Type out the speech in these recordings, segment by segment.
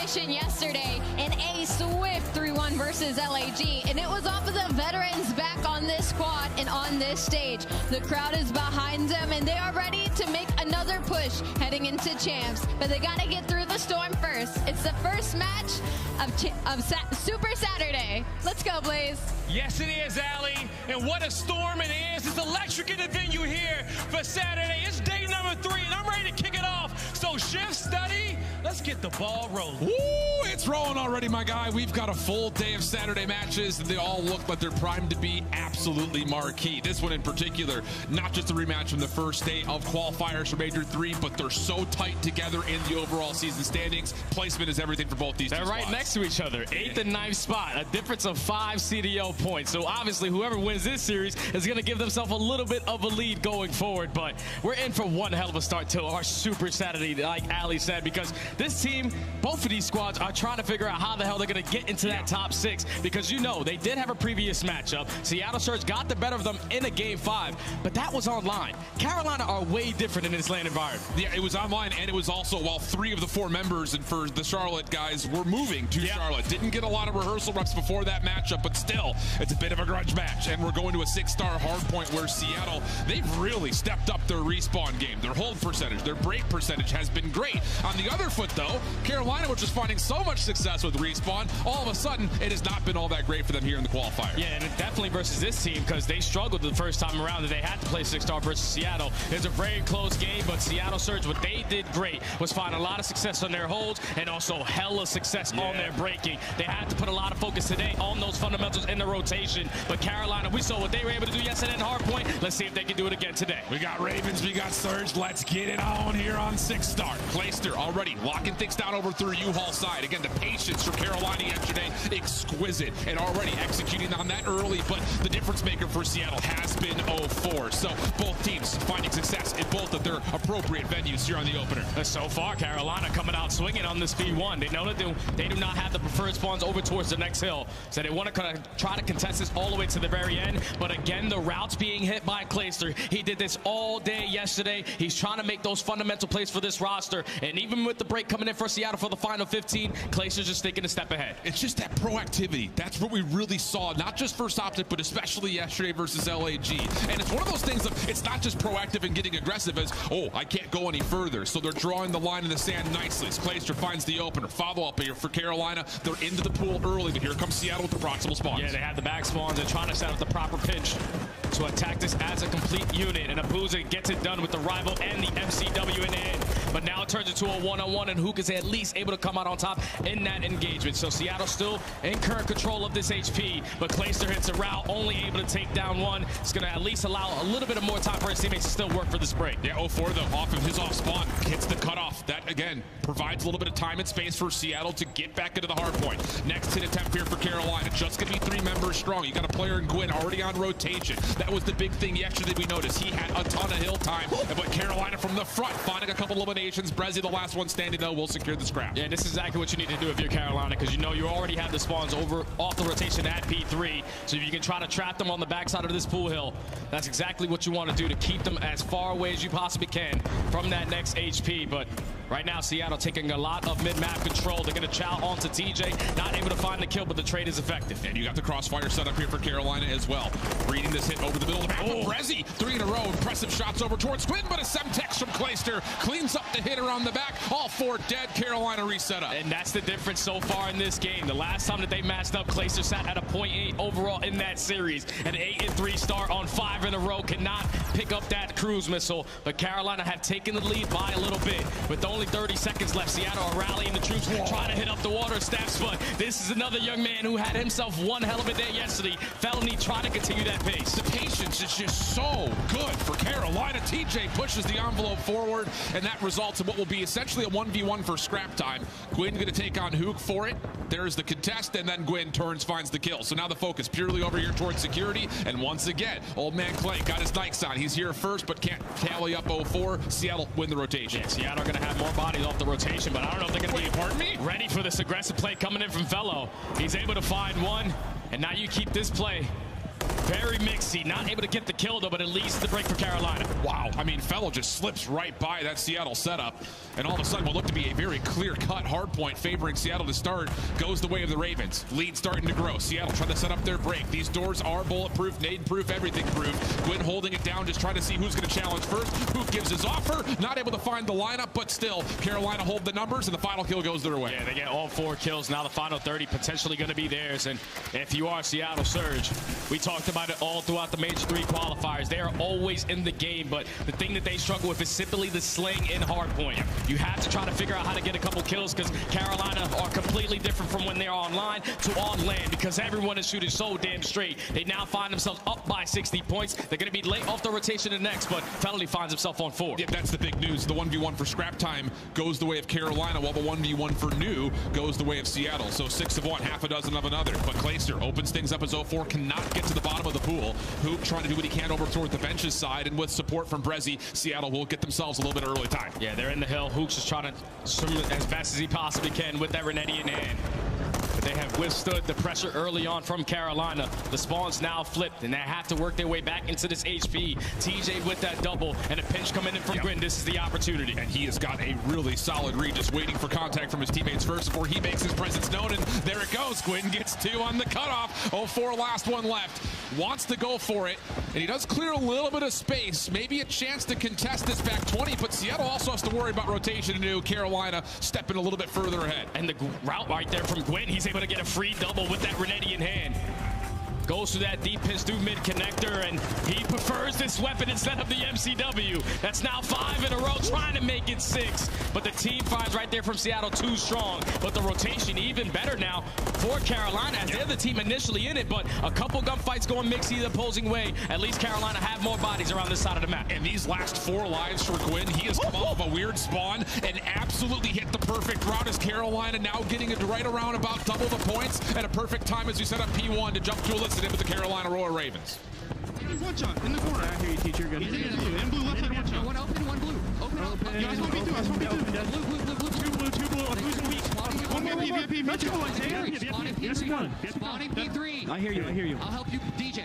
situation yesterday in a swift 3-1 versus LAG, and it was off of the veterans back on this squad and on this stage. The crowd is behind them, and they are ready to make another push heading into champs, but they got to get through the storm first. It's the first match of Super Saturday. Let's go, Blaze. Yes, it is, Allie, and what a storm it is. It's electric in the venue here for Saturday. It's day number 3, and I'm ready to kick it off. So shift study, let's get the ball rolling. Ooh, it's rolling already, my guy. We've got a full day of Saturday matches, and they all look like they're primed to be absolutely marquee. This one in particular, not just a rematch from the first day of qualifiers for Major 3, but they're so tight together in the overall season standings. Placement is everything for both these two They're right squads. next to each other, 8th and 9th spot, a difference of 5 CDL points. So obviously whoever wins this series is going to give themselves a little bit of a lead going forward, but we're in for one hell of a start to our Super Saturday, like Ali said, because this team, both of these squads are trying to figure out how the hell they're going to get into that top 6, because you know they did have a previous matchup. Seattle Surge got the better of them in a game 5, but that was online. Carolina are way different in this LAN environment. Yeah, it was online, and it was also while 3 of the 4 members and for the Charlotte guys were moving to Charlotte. Didn't get a lot of rehearsal reps before that matchup, but still, it's a bit of a grudge match, and we're going to a 6-star hardpoint where Seattle, they've really stepped up their respawn game. Their hold percentage, their break percentage has been great. On the other foot, though, Carolina, which is finding so much success with respawn, all of a sudden, it has not been all that great for them here in the qualifier. Yeah, and it definitely versus this team, because they struggled the first time around that they had to play 6-star versus Seattle. It's a very close game, but Seattle Surge, what they did great was find a lot of success on their holds and also hella success on their breaking. They had to put a lot of focus today on those fundamentals in the rotation, but Carolina, we saw what they were able to do yesterday in hardpoint. Let's see if they can do it again today. We got Ravens, we got Surge. Let's get it on here on 6-star. Clayster already locking things down over through U-Haul side. Again, the patience for Carolina yesterday, exquisite, and already executing on that early, but the difference maker for Seattle has been 0-4. So both teams finding success in both of their appropriate venues here on the opener. So far, Carolina coming out swinging on this V1. They know that they do not have the preferred spawns over towards the next hill, so they want to kind of try to contest this all the way to the very end. But again, the routes being hit by Clayster. He did this all day yesterday. He's trying to make those fundamental plays for this roster, and even with the break coming in for Seattle for the final 15, Clayster's just thinking a step ahead. It's just that proactivity. That's what we really saw, not just first optic, but especially yesterday versus LAG. And it's one of those things of, it's not just proactive and getting aggressive as, oh, I can't go any further. So they're drawing the line in the sand nicely. As Clayster finds the opener. Follow up here for Carolina. They're into the pool early, but here comes Seattle with the proximal spawns. Yeah, they have the back spawns. They're trying to set up the proper pinch to attack this as a complete unit, and Abuza gets it done with the rival and the MCW in the end. But now it turns into a one-on-one, and Hook is at least able to come out on top in that engagement. So Seattle still in current control of this HP, but Clayster hits a route, only able to take down one. It's going to at least allow a little bit of more time for his teammates to still work for this break. Yeah, 0-4 though, off of his off spawn, hits the cutoff. That, again, provides a little bit of time and space for Seattle to get back into the hard point. Next hit attempt here for Carolina, just going to be 3 members strong. You got a player in Gwyn already on rotation. That was the big thing yesterday we noticed. He had a ton of hill time, but Carolina from the front, finding a couple eliminations. Brezzy, the last one standing though, will secure the scrap. Yeah, this is exactly what you need to do if you're Carolina, because you know you already have the spawns off the rotation at P3. So if you can try to trap them on the backside of this pool hill, that's exactly what you want to do to keep them as far away as you possibly can from that next HP. But right now, Seattle taking a lot of mid-map control. They're going to chow onto TJ, not able to find the kill, but the trade is effective. And you got the crossfire set up here for Carolina as well. Reading this hit over the middle of the map. Oh, Brezzy, 3 in a row. Impressive shots over towards Gwyn, but a Semtex from Clayster cleans up the hit around the back. All 4 dead. Carolina reset up. And that's the difference so far in this game. The last time that they matched up, Clayster sat at a 0.8 overall in that series. An 8-3 start on 5 in a row cannot pick up that cruise missile, but Carolina have taken the lead by a little bit. With only 30 seconds left, Seattle are rallying the troops, trying to hit up the water steps, but this is another young man who had himself one hell of a day yesterday. Felony trying to continue that pace. The patience is just so good for Carolina. TJ pushes the envelope forward, and that results in what will be essentially a 1v1 for scrap time. Gwyn going to take on Hook for it. There's the contest, and then Gwyn turns, finds the kill. So now the focus purely over here towards security, and once again, old man Clay got his Nikes on. He's here first, but can't tally up 0-4. Seattle win the rotation. Yeah, Seattle are going to have more bodies off the rotation, but I don't know if they're going to be pardon me? ready for this aggressive play coming in from Fellow. He's able to find one, and now you keep this play Very mixy. Not able to get the kill, though, but at least the break for Carolina. Wow. I mean, Fellow just slips right by that Seattle setup. And all of a sudden, what looked to be a very clear-cut hard point favoring Seattle to start goes the way of the Ravens. Lead starting to grow. Seattle trying to set up their break. These doors are bulletproof, nade-proof, everything-proof. Gwyn holding it down, just trying to see who's going to challenge first. Who gives his offer? Not able to find the lineup, but still, Carolina hold the numbers, and the final kill goes their way. Yeah, they get all 4 kills. Now the final 30 potentially going to be theirs. And if you are Seattle Surge, we talked about it all throughout the Major 3 qualifiers. They are always in the game, but the thing that they struggle with is simply the sling in hardpoint. You have to try to figure out how to get a couple kills because Carolina are completely different from when they're online to on land because everyone is shooting so damn straight. They now find themselves up by 60 points. They're going to be late off the rotation the next, but Felony finds himself on 4. Yeah, that's the big news. The 1v1 for scrap time goes the way of Carolina, while the 1v1 for new goes the way of Seattle. So 6 of one, half a dozen of another. But Clayster opens things up as 0-4, cannot get to the bottom of the pool. Hoop trying to do what he can over toward the bench's side, and with support from Brezzy, Seattle will get themselves a little bit early time. Yeah, they're in the hill. Hooks is trying to swim as best as he possibly can with that Renetti in hand. But they have withstood the pressure early on from Carolina. The spawn's now flipped, and they have to work their way back into this HP. TJ with that double, and a pinch coming in from Gwyn. This is the opportunity. And he has got a really solid read, just waiting for contact from his teammates first before he makes his presence known, and there it goes. Gwyn gets 2 on the cutoff. 0-4, last one left. Wants to go for it, and he does clear a little bit of space. Maybe a chance to contest this back 20, but Seattle also has to worry about rotation to do. Carolina stepping a little bit further ahead. And the route right there from Gwyn, he's able to get a free double with that Renetti in hand. Goes through that deep pinch through mid connector, and he prefers this weapon instead of the MCW. That's now 5 in a row, trying to make it 6. But the team finds right there from Seattle too strong. But the rotation even better now for Carolina, as they're the team initially in it. But a couple gunfights going mixy the opposing way. At least Carolina have more bodies around this side of the map. And these last 4 lives for Gwyn, he has come off of a weird spawn and absolutely hit the perfect route as Carolina now getting it right around about double the points at a perfect time as we set up P1 to jump to a list in with the Carolina Royal Ravens. One shot in the corner. I hear you, teacher. Good. In blue, left side, one shot. One open, one blue. Open. You guys want me to? I want me to. Blue. Two blue. Blue's in weak. One more VIP. Let's go. Spawning P3. I hear you. I'll help you, DJ.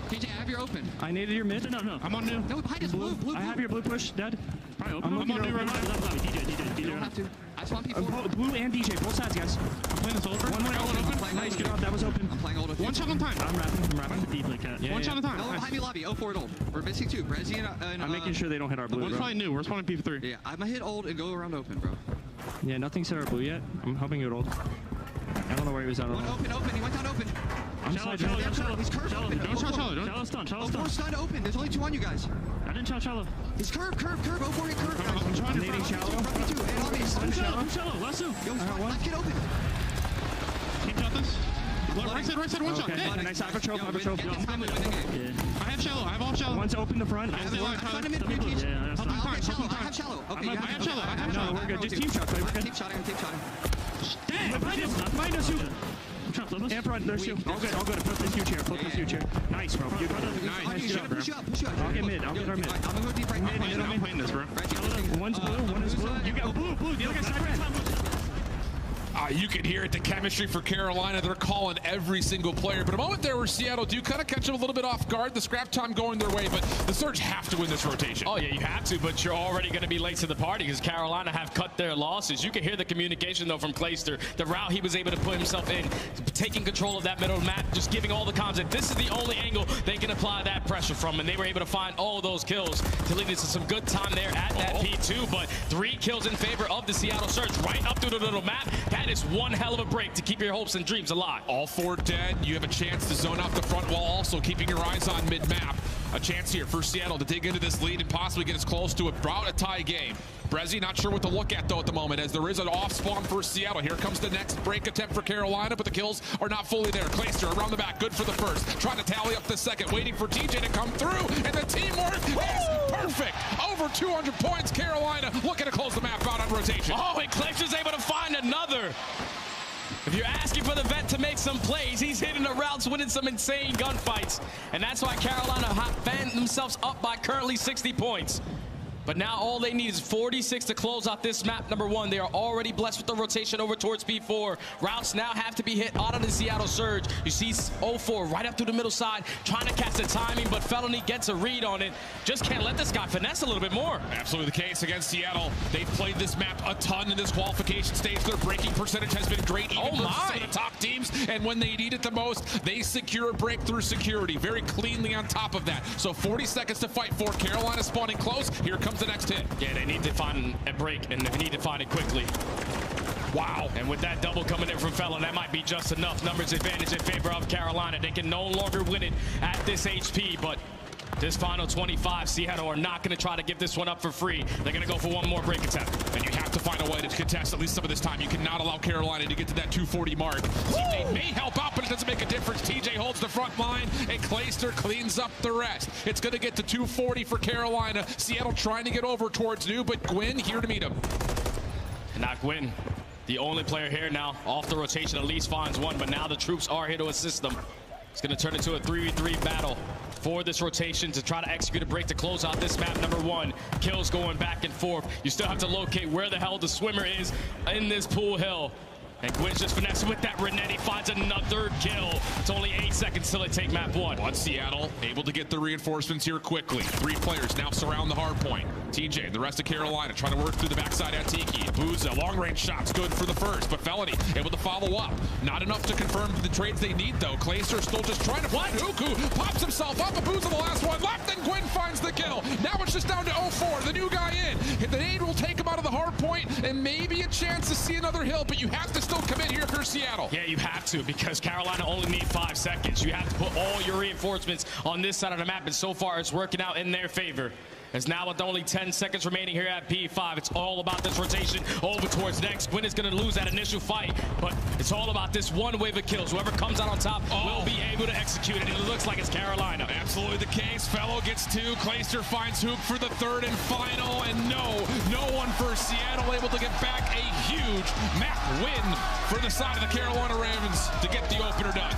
DJ, I have your open. I needed your mid. No. I'm on new. No, behind us, blue. I have your blue push, dead. I'm on new right now. DJ. You don't have to. I spawn P4. Blue and DJ, both sides, guys. I'm playing this over. One more open. Nice, good job. That was open. I'm playing old. One shot on time. I'm rapping deeply, cat. One shot on time. No, behind me, lobby. 0-4 at old. We're missing 2. Brezzy and I'm making sure they don't hit our blue. One's probably new. We're spawning P3. Yeah, I'm gonna hit old and go around open, bro. Yeah, nothing's hit our blue yet. I'm helping you at old. I don't know where he was at. One open. He went down open. Shallow. He's curved open. Don't shot shallow. Shallow stun. 4 stun open. There's only 2 on you guys. I didn't shot shallow. He's curved. 0-4 hit curved. I'm trying to nading shallow. I'm shallow. Last two. Yo, let's get open. Team shot this. Right side, one shot. Okay. Nice. I have a trope. I have shallow. I have all shallow. One's open the front. I have shallow. Okay, I have shallow. No, we're good. Just team shot. Team shotting. Damn, behind us. And front, there's 2. All good. Flip this huge chair. Nice, bro. Nice job, bro. Push you up. I'll get mid. I'll get our mid. I'm gonna go deep right now. I'm playing this, bro. One's blue. One is blue. You got blue. The other guy's red. You can hear it, the chemistry for Carolina. They're calling every single player. But a moment there where Seattle do kind of catch them a little bit off guard. The scrap time going their way, but the Surge have to win this rotation. Oh, yeah, you have to, but you're already going to be late to the party because Carolina have cut their losses. You can hear the communication, though, from Clayster. The route he was able to put himself in, taking control of that middle map, just giving all the comms. And this is the only angle they can apply that pressure from, and they were able to find all those kills to lead us to some good time there at that P2. But 3 kills in favor of the Seattle Surge right up through the little map. That is one hell of a break to keep your hopes and dreams alive. All 4 dead. You have a chance to zone out the front while also keeping your eyes on mid-map. A chance here for Seattle to dig into this lead and possibly get as close to about a tie game. Brezzy not sure what to look at, though, at the moment, as there is an off-spawn for Seattle. Here comes the next break attempt for Carolina, but the kills are not fully there. Clayster around the back, good for the first. Trying to tally up the second, waiting for TJ to come through, and the teamwork is perfect. Over 200 points, Carolina looking to close the map out on rotation. Oh, and Clayster's able to find another. If you're asking for the vet to make some plays, he's hitting the routes, winning some insane gunfights. And that's why Carolina fan themselves up by currently 60 points. But now all they need is 46 to close out this map number 1. They are already blessed with the rotation over towards P4. Routes now have to be hit out of the Seattle Surge. You see 04 right up through the middle side, trying to catch the timing, but Felony gets a read on it. Just can't let this guy finesse a little bit more. Absolutely the case against Seattle. They've played this map a ton in this qualification stage. Their breaking percentage has been great, even versus some of the top teams. And when they need it the most, they secure breakthrough security very cleanly on top of that. So 40 seconds to fight for. Carolina spawning close. Here comes the next hit. Yeah, they need to find a break, and they need to find it quickly. Wow. And with that double coming in from Felon, that might be just enough. Numbers advantage in favor of Carolina. They can no longer win it at this HP, but this final 25, Seattle are not going to try to give this one up for free. They're going to go for one more break attempt. And you have to find a way to contest at least some of this time. You cannot allow Carolina to get to that 240 mark. Teammate may help out, but it doesn't make a difference. TJ holds the front line, and Clayster cleans up the rest. It's going to get to 240 for Carolina. Seattle trying to get over towards New, but Gwyn here to meet him. And not Gwyn. The only player here now off the rotation at least finds one, but now the troops are here to assist them. It's going to turn into a 3v3 battle for this rotation to try to execute a break to close out this map number 1. Kills going back and forth. You still have to locate where the hell the swimmer is in this pool hill. And Gwyn's just finessing with that. Renetti finds another kill. It's only 8 seconds till they take map 1. But Seattle able to get the reinforcements here quickly. 3 players now surround the hard point. TJ, the rest of Carolina trying to work through the backside at Tiki. Booza, long range shots good for the first, but Felony able to follow up. Not enough to confirm the trades they need though. Clayster still just trying to find Uku. Pops himself up, and Booza the last one left, and Gwyn finds the kill. Now it's just down to 04, the new guy in. The nade will take him out of the hard point, and maybe a chance to see another hill, but you have to still commit here for Seattle. Yeah, you have to, because Carolina only need 5 seconds. You have to put all your reinforcements on this side of the map, and so far it's working out in their favor. As now with only 10 seconds remaining here at P5, it's all about this rotation over towards next. Gwyn is going to lose that initial fight, but it's all about this one wave of kills. Whoever comes out on top will be able to execute it, and it looks like it's Carolina. Absolutely the case. Fellow gets 2. Clayster finds Hook for the 3rd and final, and no one for Seattle able to get back a huge map win for the side of the Carolina Ravens to get the opener done.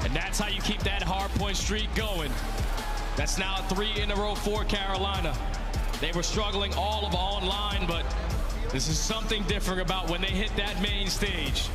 And that's how you keep that hard point streak going. That's now 3 in a row for Carolina. They were struggling all of online, but this is something different about when they hit that main stage.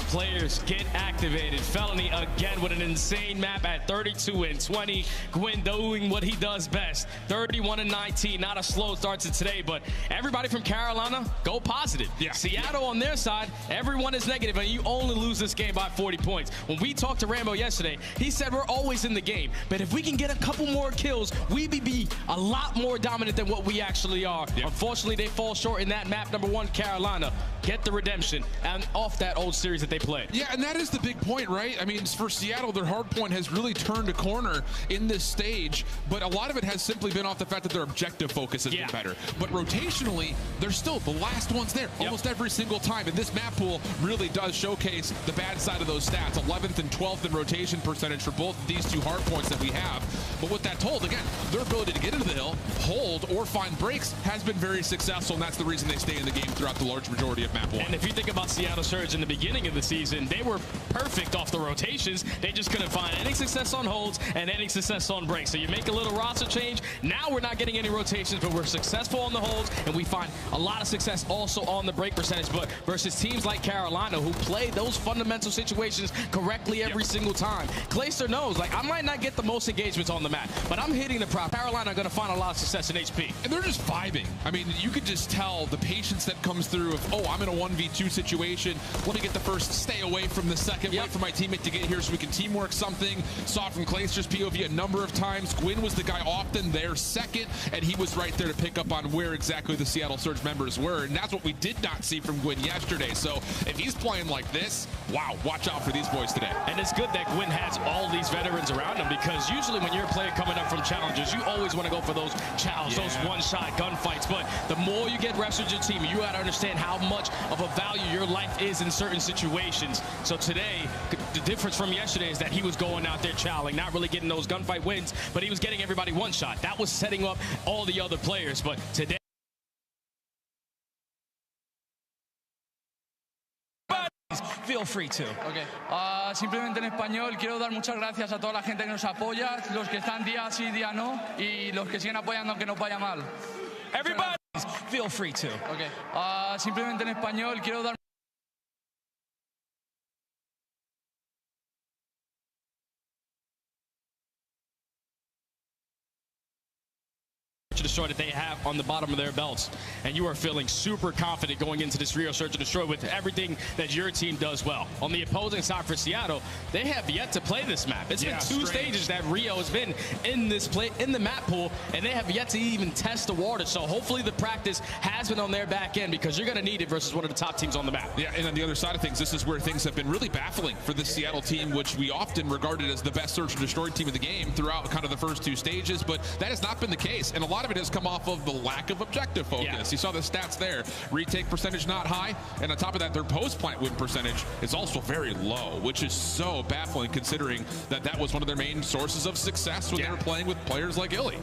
Players get activated. Felony again with an insane map at 32 and 20. Gwyn doing what he does best. 31 and 19. Not a slow start to today, but everybody from Carolina go positive. Yeah. Seattle on their side, everyone is negative, and you only lose this game by 40 points. When we talked to Rambo yesterday, he said we're always in the game, but if we can get a couple more kills, we be a lot more dominant than what we actually are. Yeah. Unfortunately, they fall short in that map number 1. Carolina get the redemption and off that old series that they played. Yeah, and that is the big point, right? I mean, for Seattle, their hard point has really turned a corner in this stage, but a lot of it has simply been off the fact that their objective focus has been better. But rotationally, they're still the last ones there almost every single time, and this map pool really does showcase the bad side of those stats. 11th and 12th in rotation percentage for both of these 2 hard points that we have. But with that told, again, their ability to get into the hill, hold, or find breaks has been very successful, and that's the reason they stay in the game throughout the large majority of map 1. And if you think about Seattle Surge in the beginning of the season, they were perfect off the rotations. They just couldn't find any success on holds and any success on breaks. So you make a little roster change. Now we're not getting any rotations, but we're successful on the holds, and we find a lot of success also on the break percentage. But versus teams like Carolina, who play those fundamental situations correctly every single time, Clayster knows, like, I might not get the most engagements on the map, but I'm hitting the prop. Carolina are going to find a lot of success in HP. And they're just vibing. I mean, you could just tell the patience that comes through of, oh, I'm in a 1v2 situation. Let me get the first, stay away from the second, wait for my teammate to get here so we can teamwork something. Saw it from Clayster's POV a number of times. Gwyn was the guy often there second, and he was right there to pick up on where exactly the Seattle Surge members were, and that's what we did not see from Gwyn yesterday. So if he's playing like this, wow, watch out for these boys today. And it's good that Gwyn has all these veterans around him, because usually when you're a player coming up from challenges, you always want to go for those challenges, those one-shot gunfights. But the more you get reps with your team, you got to understand how much of a value your life is in certain situations. So today, the difference from yesterday is that he was going out there challenging, not really getting those gunfight wins, but he was getting everybody one shot. That was setting up all the other players. But today, Feel free to. Okay. Simplemente en español, quiero dar muchas gracias a toda la gente que nos apoya, los que están día sí, día no, y los que siguen apoyando aunque nos vaya mal. Everybody, feel free to. Okay. Simplemente en español, quiero dar Destroy that they have on the bottom of their belts, and you are feeling super confident going into this Rio Search and Destroy with everything that your team does well. On the opposing side for Seattle, they have yet to play this map. It's been two stages that Rio has been in this in the map pool, and they have yet to even test the water. So hopefully the practice has been on their back end, because you're going to need it versus one of the top teams on the map. Yeah, and on the other side of things, this is where things have been really baffling for the Seattle team, which we often regarded as the best Search and Destroy team in the game throughout kind of the first two stages, but that has not been the case, and a lot of it has come off of the lack of objective focus. Yeah. You saw the stats there. Retake percentage not high, and on top of that, their post-plant win percentage is also very low, which is so baffling considering that that was one of their main sources of success when they were playing with players like Illy.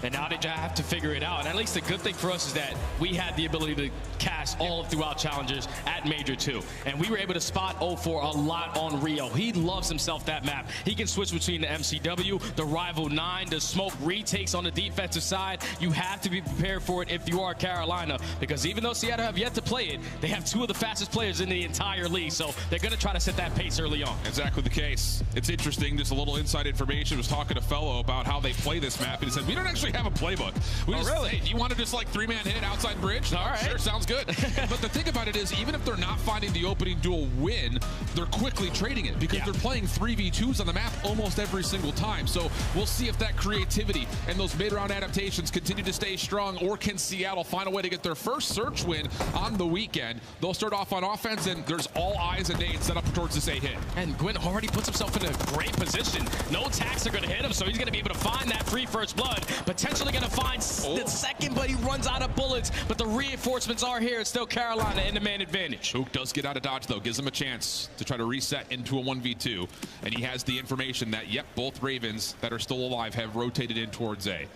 And now they just have to figure it out. And at least the good thing for us is that we had the ability to cast all of throughout challenges at Major 2. And we were able to spot 0-4 a lot on Rio. He loves himself that map. He can switch between the MCW, the Rival 9, the smoke retakes on the defensive side. You have to be prepared for it if you are Carolina, because even though Seattle have yet to play it, they have two of the fastest players in the entire league. So they're going to try to set that pace early on. Exactly the case. It's interesting, just a little inside information. I was talking to Fellow about how they play this map, and he said, we don't actually have a playbook. We just, really? Hey, you want to just like three-man hit outside bridge? All right. Sure, sounds good. But the thing about it is, even if they're not finding the opening duel win, they're quickly trading it because they're playing 3v2s on the map almost every single time. So we'll see if that creativity and those mid-round adaptations continue to stay strong, or can Seattle find a way to get their first search win on the weekend. They'll start off on offense, and there's all eyes and Nate set up towards this A hit. And Gwyn already puts himself in a great position. No attacks are going to hit him, so he's going to be able to find that free first blood. Potentially going to find the second, but he runs out of bullets. But the reinforcements are here. It's still Carolina in the man advantage. Hook does get out of dodge, though. Gives him a chance to try to reset into a 1v2. And he has the information that, yep, both Ravens that are still alive have rotated in towards A.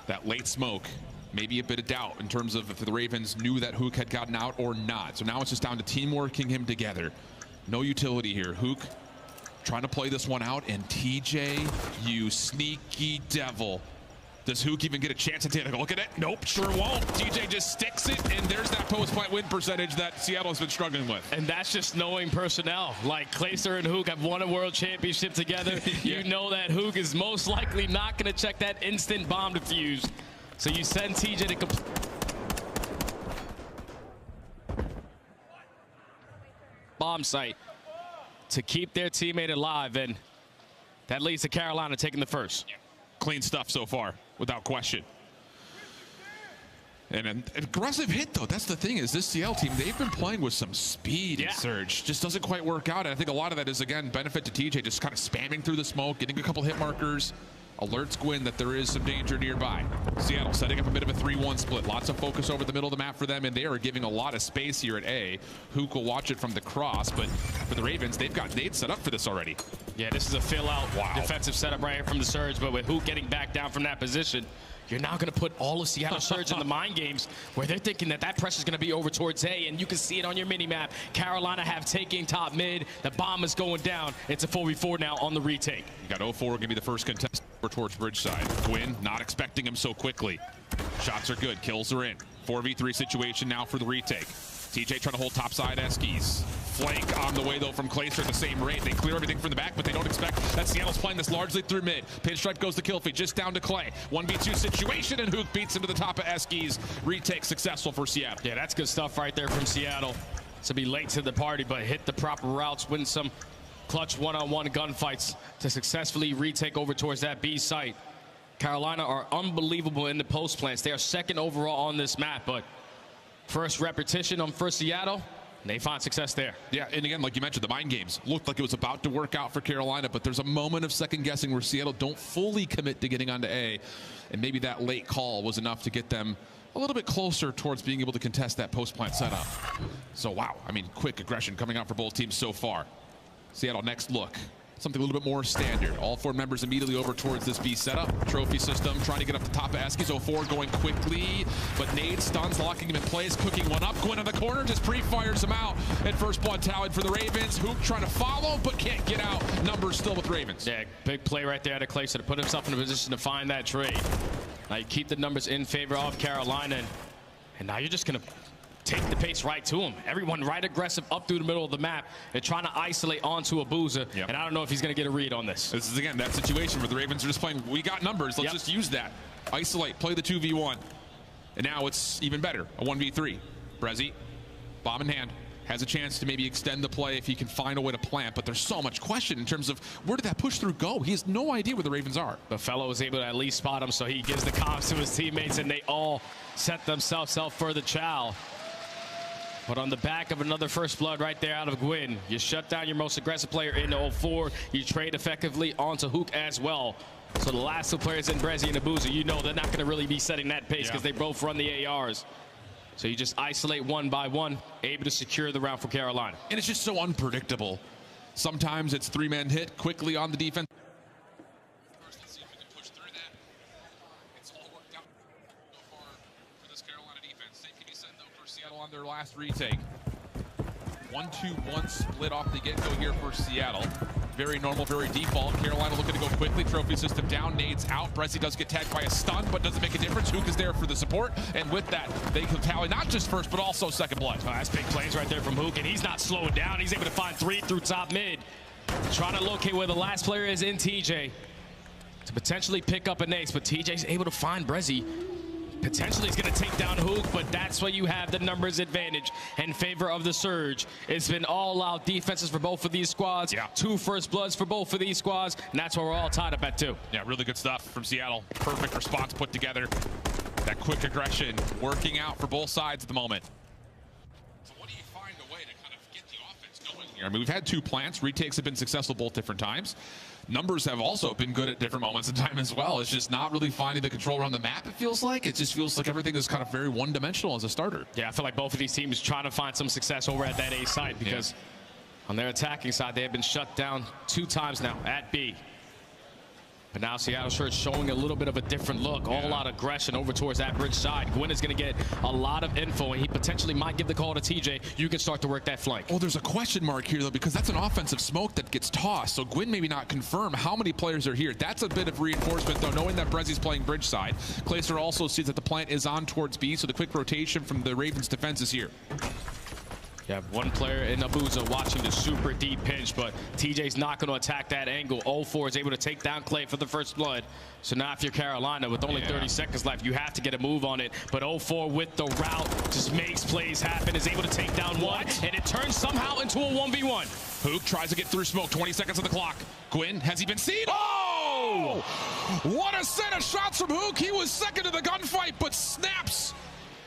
That late smoke, maybe a bit of doubt in terms of if the Ravens knew that Hook had gotten out or not. So now it's just down to teamworking him together. No utility here. Hook trying to play this one out, and TJ, you sneaky devil. Does Hook even get a chance to take a look at it? Nope, sure won't. TJ just sticks it, and there's that post-point win percentage that Seattle has been struggling with. And that's just knowing personnel. Like Clayster and Hook have won a world championship together. You know that Hook is most likely not going to check that instant bomb defuse. So you send TJ to complete. Bomb site to keep their teammate alive, and that leads to Carolina taking the first. Clean stuff so far, without question. And an aggressive hit, though. That's the thing, is this Seattle team, they've been playing with some speed in Surge. Just doesn't quite work out. And I think a lot of that is, again, benefit to TJ, just kind of spamming through the smoke, getting a couple hit markers. Alerts Gwyn that there is some danger nearby. Seattle setting up a bit of a 3-1 split. Lots of focus over the middle of the map for them, and they are giving a lot of space here at A. Hook will watch it from the cross, but for the Ravens, they've got Nate set up for this already. Yeah, this is a fill-out defensive setup right here from the Surge, but with Hook getting back down from that position, you're now going to put all of Seattle Surge in the mind games where they're thinking that that pressure is going to be over towards A, and you can see it on your mini-map. Carolina have taken top mid. The bomb is going down. It's a 4v4 now on the retake. You got 0-4 going to be the first contest towards bridge side. Gwyn not expecting him so quickly. Shots are good. Kills are in. 4v3 situation now for the retake. TJ trying to hold topside Eskies. Flank on the way, though, from Clayster at the same rate. They clear everything from the back, but they don't expect that Seattle's playing this largely through mid. Pinstripe goes to Killfeed, just down to Clay. 1v2 situation, and Hook beats him to the top of Eskies. Retake successful for Seattle. Yeah, that's good stuff right there from Seattle. To be late to the party, but hit the proper routes, win some clutch one-on-one gunfights to successfully retake over towards that B site. Carolina are unbelievable in the post plants. They are second overall on this map, but first repetition on first Seattle, and they find success there. Yeah, and again, like you mentioned, the mind games looked like it was about to work out for Carolina, but there's a moment of second guessing where Seattle don't fully commit to getting onto A, and maybe that late call was enough to get them a little bit closer towards being able to contest that post-plant setup. So, wow, I mean, quick aggression coming out for both teams so far. Seattle next look. something a little bit more standard. All 4 members immediately over towards this B setup. Trophy system trying to get up the top of Eskies. 04 going quickly, but Nade stuns, locking him in place, cooking one up. Gwyn in the corner just pre-fires him out. And first blood tallied for the Ravens. Hook trying to follow, but can't get out. Numbers still with Ravens. Yeah, big play right there out of Clayster to put himself in a position to find that trade. Now you keep the numbers in favor of Carolina, and now you're just going to take the pace right to him. Everyone right aggressive up through the middle of the map and trying to isolate onto Abuza. Yep. And I don't know if he's going to get a read on this. This is, again, that situation where the Ravens are just playing, we got numbers, let's just use that. Isolate, play the 2v1. And now it's even better, a 1v3. Brezzy, bomb in hand, has a chance to maybe extend the play if he can find a way to plant, but there's so much question in terms of where did that push through go? He has no idea where the Ravens are. The fellow was able to at least spot him, so he gives the comms to his teammates, and they all set themselves up for the chow. But on the back of another first blood right there out of Gwyn, you shut down your most aggressive player in 04. You trade effectively onto Hook as well. So the last 2 players in Brezzy and Abuza, you know they're not going to really be setting that pace because they both run the ARs. So you just isolate one by one, able to secure the round for Carolina. And it's just so unpredictable. Sometimes it's 3-man hit quickly on the defense. First, let's see if we can push through that. It's all worked out so far for this Carolina defense. Same can be said, though, for Seattle on their last retake. 1-2-1 split off the get-go here for Seattle. Very normal, very default. Carolina looking to go quickly. Trophy system down. Nade's out. Brezzy does get tagged by a stun, but doesn't make a difference. Hook is there for the support. And with that, they can tally not just first, but also second blood. Oh, that's big plays right there from Hook, and he's not slowing down. He's able to find 3 through top mid. Trying to locate where the last player is in TJ to potentially pick up an ace, but TJ's able to find Brezzy. Potentially is going to take down Hook, but that's why you have the numbers advantage in favor of the Surge. It's been all-out defenses for both of these squads. 2 first bloods for both of these squads, and that's why we're all tied up at 2. Yeah, really good stuff from Seattle. Perfect response put together. That quick aggression working out for both sides at the moment. So what do you find a way to kind of get the offense going here? I mean, we've had 2 plants. Retakes have been successful both different times. Numbers have also been good at different moments in time as well. It's just not really finding the control around the map, it feels like. It just feels like everything is kind of very one-dimensional as a starter. Yeah, I feel like both of these teams trying to find some success over at that A site because on their attacking side, they have been shut down 2 times now at B. But now Seattle Surge showing a little bit of a different look. All out aggression over towards that bridge side. Gwyn is going to get a lot of info, and he potentially might give the call to TJ. You can start to work that flank. Well, there's a question mark here, though, because that's an offensive smoke that gets tossed. So Gwyn maybe not confirm how many players are here. That's a bit of reinforcement, though, knowing that Brezzy's playing bridge side. Clayster also sees that the plant is on towards B, so the quick rotation from the Ravens defense is here. You have 1 player in Abuza watching the super deep pinch, but TJ's not going to attack that angle. 04 is able to take down Clay for the first blood. So now if you're Carolina, with only 30 seconds left, you have to get a move on it. But 04 with the route just makes plays happen, is able to take down 1, and it turns somehow into a 1v1. Hook tries to get through smoke, 20 seconds on the clock. Gwyn, has he been seen? Oh! What a set of shots from Hook. He was second to the gunfight, but snaps.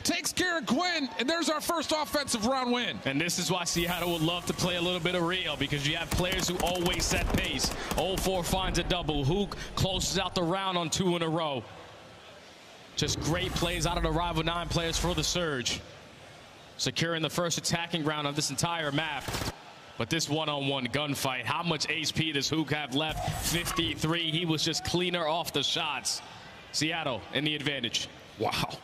Takes care of Gwyn, and there's our first offensive round win. And this is why Seattle would love to play a little bit of real, because you have players who always set pace. 04 finds a double. Hook closes out the round on 2 in a row. Just great plays out of the rival 9 players for the Surge. Securing the first attacking round of this entire map. But this one-on-one gunfight, how much HP does Hook have left? 53. He was just cleaner off the shots. Seattle in the advantage. Wow.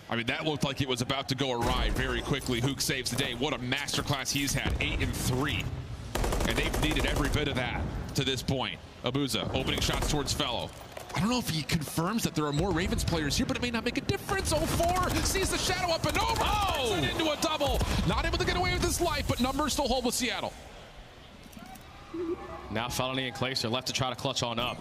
I mean, that looked like it was about to go awry very quickly. Hook saves the day. What a masterclass he's had. 8 and 3. And they've needed every bit of that to this point. Abuza opening shots towards Fellow. I don't know if he confirms that there are more Ravens players here, but it may not make a difference. 04 sees the shadow up and over. Oh! And into a double. Not able to get away with his life, but numbers still hold with Seattle. Now Felony and Clayster left to try to clutch on up.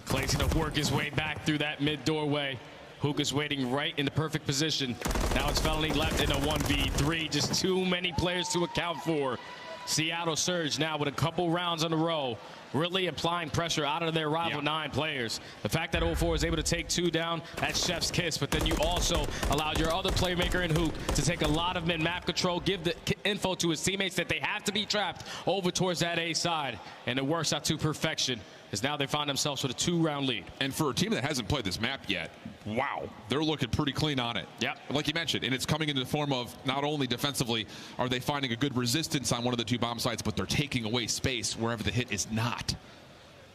Clay's going to work his way back through that mid doorway. Hook is waiting right in the perfect position. Now it's Felony left in a 1v3. Just too many players to account for. Seattle Surge now with a couple rounds in a row, really applying pressure out of their rival 9 players. The fact that 04 is able to take 2 down, that's chef's kiss, but then you also allowed your other playmaker in Hook to take a lot of mid-map control, give the info to his teammates that they have to be trapped over towards that A side, and it works out to perfection Because now they find themselves with a 2-round lead. And for a team that hasn't played this map yet, wow, they're looking pretty clean on it. Yep. Like you mentioned, and it's coming in the form of not only defensively are they finding a good resistance on one of the 2 bomb sites, but they're taking away space wherever the hit is not.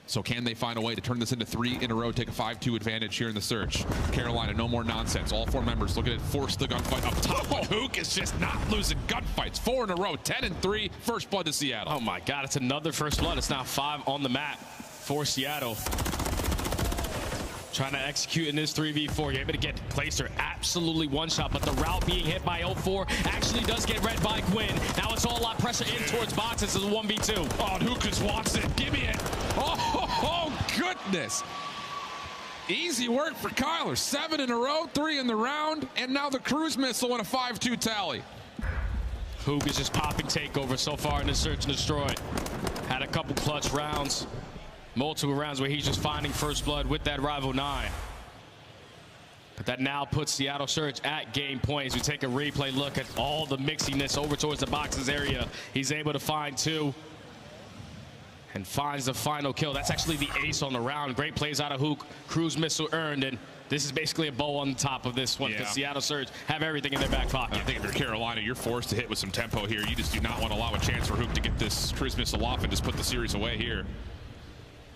So can they find a way to turn this into 3 in a row, take a 5-2 advantage here in the search? Carolina, no more nonsense. All 4 members looking to force the gunfight up top. But Hook is just not losing gunfights. 4 in a row, 10-3, first blood to Seattle. Oh my God, it's another first blood. It's now 5 on the map for Seattle. Trying to execute in this 3v4. You're able to get Placer absolutely one-shot, but the route being hit by 04 actually does get read by Gwyn. Now it's all a lot pressure in towards boxes as a 1v2. Oh, Hukas wants it. Give me it. Oh, goodness. Easy work for Kyler. 7 in a row, 3 in the round, and now the cruise missile and a 5-2 tally. Hook is just popping takeover so far in the search and destroy. Had a couple clutch rounds. Multiple rounds where he's just finding first blood with that rival 9. But that now puts Seattle Surge at game point. As we take a replay look at all the mixiness over towards the boxes area. He's able to find 2 and finds the final kill. That's actually the ace on the round. Great plays out of Hook. Cruise missile earned, and this is basically a bow on the top of this one because Seattle Surge have everything in their back pocket. I think if you're Carolina, you're forced to hit with some tempo here. You just do not want to allow a chance for Hook to get this cruise missile off and just put the series away here.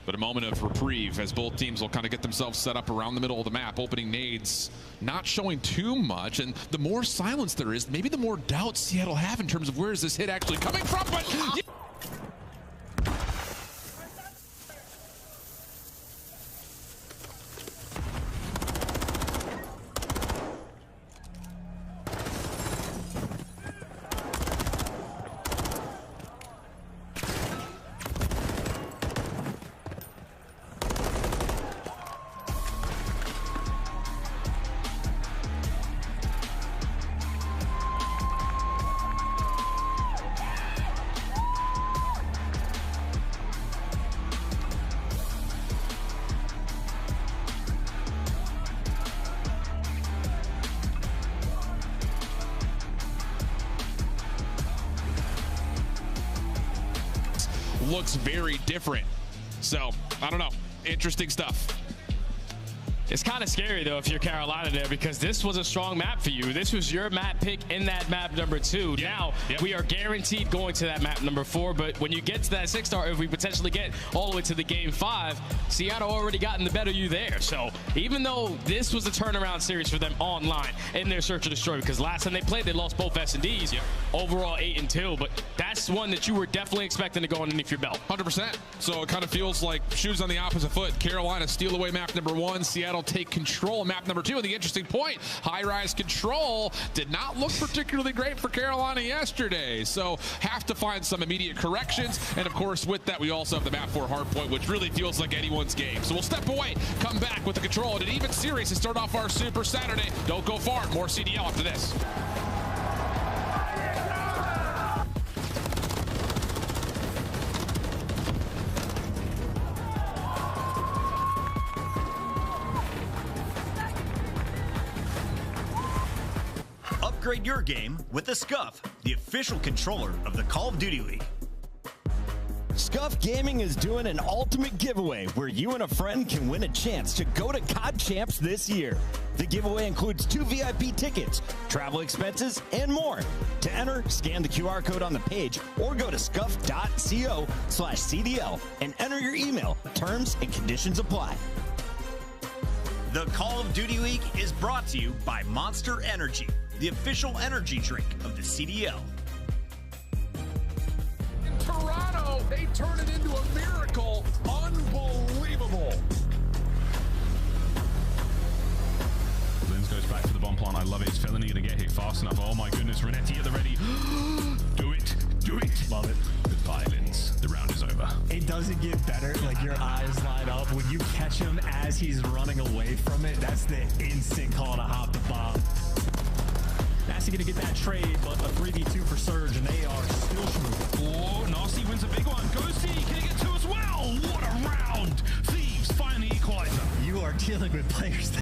But a moment of reprieve as both teams will kind of get themselves set up around the middle of the map. Opening nades, not showing too much. And the more silence there is, maybe the more doubt Seattle have in terms of where is this hit actually coming from. But looks very different. So, I don't know. Interesting stuff. It's kind of scary, though, if you're Carolina there, because this was a strong map for you. This was your map pick in that map number 2. Now, we are guaranteed going to that map number 4, but when you get to that 6-star, if we potentially get all the way to the game 5, Seattle already gotten the better you there. So, even though this was a turnaround series for them online in their search and destroy, because last time they played, they lost both S&Ds, overall 8-2, but that's one that you were definitely expecting to go underneath your belt. 100%. So, it kind of feels like shoes on the opposite foot. Carolina steal away map number 1. Seattle take control of map number 2. And the interesting point, high-rise control did not look particularly great for Carolina yesterday. So have to find some immediate corrections. And of course, with that, we also have the map 4 hard point, which really feels like anyone's game. So we'll step away, come back with the control and an even series to start off our Super Saturday. Don't go far. More CDL after this. Upgrade your game with the Scuff, the official controller of the Call of Duty League. Scuff Gaming is doing an ultimate giveaway where you and a friend can win a chance to go to COD Champs this year. The giveaway includes 2 VIP tickets, travel expenses, and more. To enter, scan the QR code on the page or go to scuff.co/CDL and enter your email. Terms and conditions apply. The Call of Duty League is brought to you by Monster Energy, the official energy drink of the CDL. In Toronto, they turn it into a miracle. Unbelievable. Lins goes back to the bomb plant. I love it. Is Felony going to get hit fast enough? Oh my goodness, Renetti at the ready. Do it. Do it. Love it. Goodbye, Lins. The round is over. It doesn't get better. Like, your eyes light up when you catch him as he's running away from it. That's the instant call to hop the bomb. Nasty gonna get that trade, but a 3v2 for Surge, and they are still smooth. Oh, Nasty wins a big one. Go see, can he get 2 as well? What a round! Thieves finally equalizer. You are dealing with players that